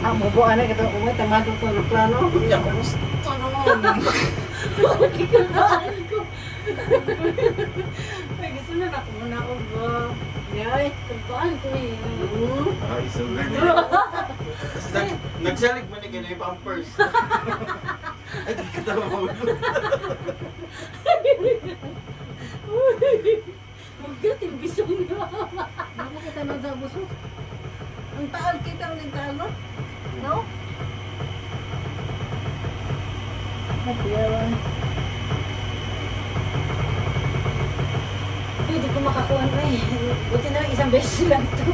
Ang bubuan na kita umay tamado ko ng plano. Kuya, kumusta naman? Kikabaan ko. Ay, gusto na ako muna ako ba? Yay. Kikabaan ko eh. Ay, so ganyan. Nagsalig mo na ganyan yung pampers. Ay, di ka tama mo. Magdating bisong na. Ano kita na sa busok? Ang taal kita ng taal mo? No? Nagbiyawan. Hindi ko makakuha na eh. Buti na lang isang beses lang ito.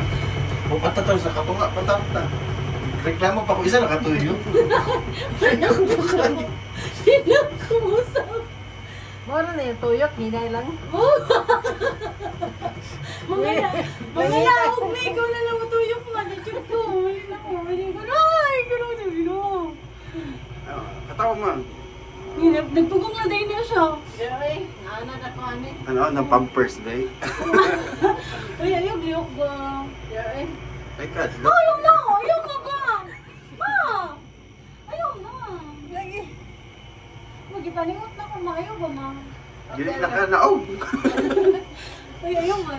Pupunta tayo sa katunga, patapta. Reklamo pa ko isa nakatuyo. Pinakusap. Mara na yung tuyok, hinay lang. Mga naog na ikaw na lang matuyok mo. Nadyok ko. Mali na ko. Mali ko. Ay, gano'n sabi ko. Katawa mo. Nagtugong na din niya siya. Yay. Naanad ako ani. Ano, ng pampers, bay? Ay, ayaw, liyok ba? Yay. Ay, Kat. Ayaw na! Ayaw na ba? Ma! Ayaw na! Lagi. Magipaningot na ko, ma. Ayaw ba, ma? Gili na ka na, oh! Ay, ayaw, ma.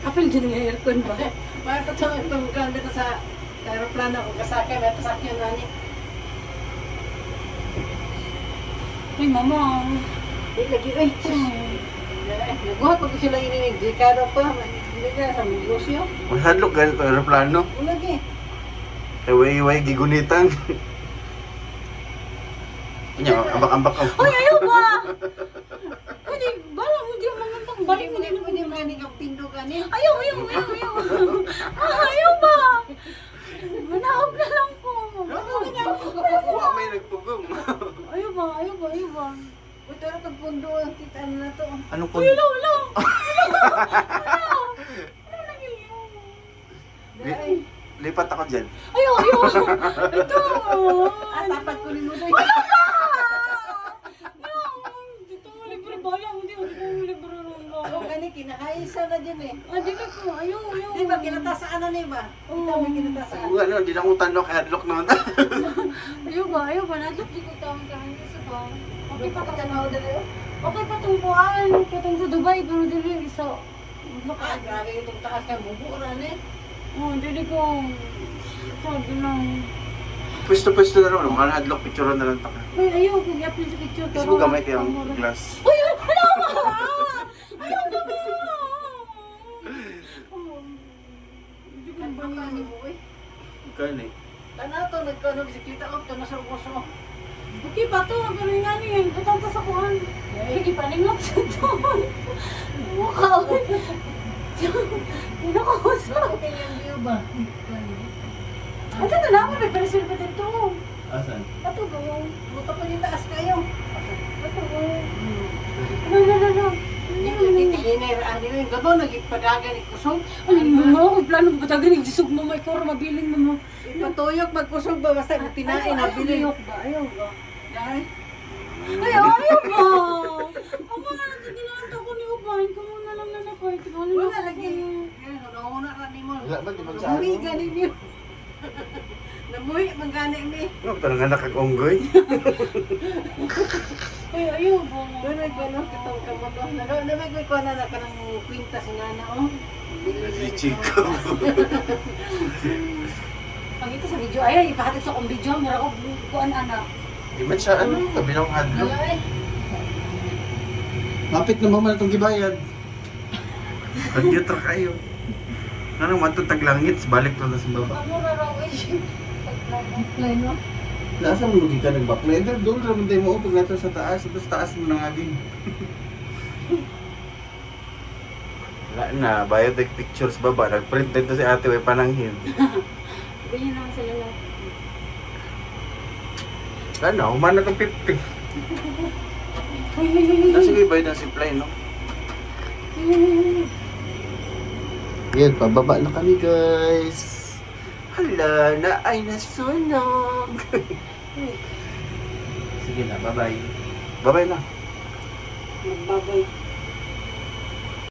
Apil dyan ng aircon ba? Mara ka itong gamit sa aeroplano ko kasakay, may pasakyan na ni. Ay, mama. Di lagi, uy. Naguhat ko sila ininig. Di karo pa. Hindi ka sa negosyo. Masadlok ganito aeroplano. Lagi. Iway-iway, gigunitan. Kanya, ambak-ambak ako. Ay, ayaw ba? Hindi, bala mo di mga tang balik mo din. Pwede mo ganing ang pindo gani. Ayaw. Ayaw ba? Manaog na lang po. Kuha may nagpugong. Ayaw ba? Uy, tara itong pundo. Kita na to. Anong Uy, wala. Ano nangyayari? Ay. Lipat ako dyan. Ayaw. Ito. At tapat ko rin mo doon. Wala ka! Dito mo libre bala. Hindi ko libre rin ba? Oo, gani, kinakaisa na dyan eh. Dili ko. Ayaw. Di ba, kinatasaan na niya ba? Kita may kinatasaan. Ano, hindi na akong tanong, headlock naman. Ayaw ba? Nadok di ko tawang kain sa ba? Okay pa Kita ka na ako dali. Okay pa itong kuhaan. Patang sa Dubai. Pero dili isa. Ah, grabe itong taas kay buburan eh. Dili ko. Sabi lang. Pwesto-pwesto na naman, mga headlock picture na lang taka. Ay, ayaw. Kung i-upload sa picture. Kasi mo gamay kayang glass. Uy! Ayaw ba? Ayaw ba? Hindi ko Ang ba bangka ni yan? mo eh. Gani. Tana to, nagkano bisikleta ko, ito nasa uso. Okay pa to. Pero yung nga niya. Patanta sa kuhaan. Lagi paningap sa to. Mukha. Pinakausap. Okay yung view ba? Ang sa talaman. May paresil pa dito. Asan? Ato ba yung? Buto pa din taas kayo. Ato ba? No. Titinginay, ano yung gabaw, nagipadagan ikusog. Alin mo, kung plano ba taga nagsisog mo, may koro mabiling mo mo. Ipatuyok, magkusog ba, basta pinain, nabili. Ayaw ba? Dahil, Ayaw ba? Ang mga nagtigilan ako ni Ubahin ko muna lang na nakoy. wala lagi. Nauna ka ni mo. Wala ba, di ba sa Namuhi ano? ganin yun. Namuhi, manggani mi. Ano, parang anak kag-onggoy. Ay, ayaw ba? Doon ay kono, katong kamoto. Namay ko na na kanang kwinta si nana, oh. Si Chico. Pag ito sa video, ay, ipahatid sa kong video, meron ko bukuan anak. Di ba siya, ano, tabi ng hadlock. Ay, Mapit na maman itong gibayad. Pag-yutra kayo. Ano, matutag langit, balik to na sa baba. Ano na raw eh? play mo. Nasa mo ka nag-backlender? Doon naman tayo mo pag nato sa taas. Tapos taas mo ng aging. Wala na, biotech pictures baba. Nag-print dito si ate, may pananghin. Ganyan naman sila lang. Ano, humana itong 50. Ay. Nasa ibay na si Play, no? Yan, pababa na kami, guys. Hala, na ay nasunog. Sige na, bye-bye. Bye-bye na. Magbabay.